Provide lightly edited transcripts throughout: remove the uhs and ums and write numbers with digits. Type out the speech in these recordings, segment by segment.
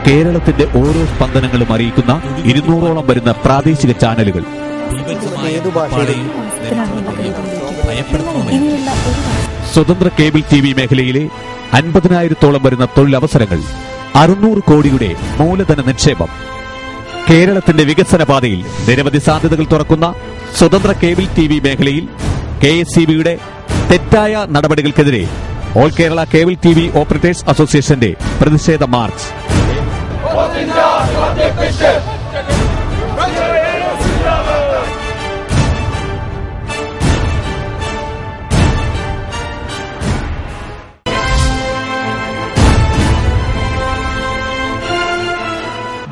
കേരളത്തിന്റെ ഓരോ സ്പന്ദനങ്ങളും അറിയിക്കുന്ന 200ഓളം വരുന്ന പ്രാദേശിക ചാനലുകൾ. സ്വതന്ത്ര കേബിൾ TV മേഖലയിലെ 50,000-ഓളം വരുന്ന തൊഴിലവസരങ്ങൾ. 600 കോടിയുടെ മൂലധന നിക്ഷേപം. കേരളത്തിന്റെ വികസന പാതയിൽ നിരവധി സാധ്യതകൾ തുറക്കുന്ന സ്വതന്ത്ര കേബിൾ TV മേഖലയിൽ KSCB-യുടെ തെറ്റായ നടപടികൾക്കെതിരെ all Kerala cable TV operators അസോസിയേഷന്റെ പ്രതിഷേധ മാർച്ച്.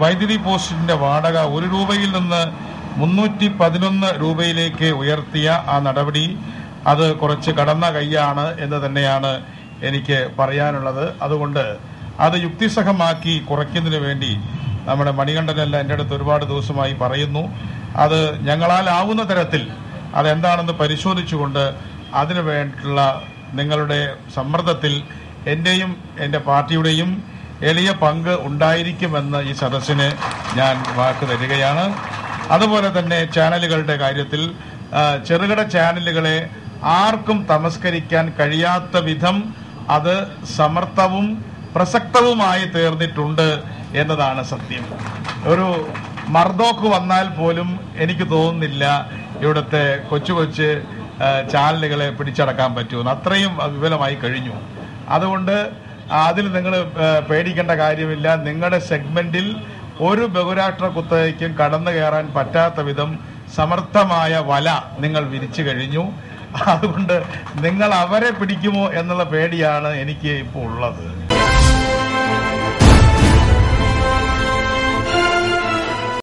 വൈദ്യുതി പോസ്റ്റിന്റെ വാടക 1 രൂപയിൽ നിന്ന് 311 രൂപയിലേക്ക് ഉയർത്തിയ ആ നടപടി അത് കുറച്ച് കടന്ന കൈയാണ് എന്ന് തന്നെയാണ് എനിക്ക് പറയാനുള്ളത്. അതുകൊണ്ട് അത് യുക്തിസഹമാക്കി കുറയ്ക്കുന്നതിന് വേണ്ടി നമ്മുടെ മണികണ്ഠനല്ല എൻ്റെ അടുത്ത് ഒരുപാട് ദിവസമായി പറയുന്നു. അത് ഞങ്ങളാലാവുന്ന തരത്തിൽ അതെന്താണെന്ന് പരിശോധിച്ചുകൊണ്ട് അതിനു വേണ്ടിയിട്ടുള്ള നിങ്ങളുടെ സമ്മർദ്ദത്തിൽ എന്റെയും എൻ്റെ പാർട്ടിയുടെയും എളിയ പങ്ക് ഉണ്ടായിരിക്കുമെന്ന് ഈ സദസ്സിന് ഞാൻ വാക്ക് തരികയാണ്. അതുപോലെ തന്നെ ചാനലുകളുടെ കാര്യത്തിൽ ചെറുകിട ചാനലുകളെ ആർക്കും തമസ്കരിക്കാൻ കഴിയാത്ത വിധം അത് സമർത്ഥവും പ്രസക്തവുമായി തീർന്നിട്ടുണ്ട് എന്നതാണ് സത്യം. ഒരു മർദോക്ക് വന്നാൽ പോലും എനിക്ക് തോന്നുന്നില്ല ഇവിടുത്തെ കൊച്ചു കൊച്ചു ചാനലുകളെ പിടിച്ചടക്കാൻ പറ്റുമെന്ന്. അത്രയും വിപുലമായി കഴിഞ്ഞു. അതുകൊണ്ട് അതിൽ നിങ്ങൾ പേടിക്കേണ്ട കാര്യമില്ല. നിങ്ങളുടെ സെഗ്മെന്റിൽ ഒരു ബഹുരാഷ്ട്ര കുത്തകയ്ക്കും കടന്നു കയറാൻ പറ്റാത്ത വിധം സമർത്ഥമായ വല നിങ്ങൾ വിരിച്ചു കഴിഞ്ഞു. അതുകൊണ്ട് നിങ്ങൾ അവരെ പിടിക്കുമോ എന്നുള്ള പേടിയാണ് എനിക്ക് ഇപ്പോൾ ഉള്ളത്.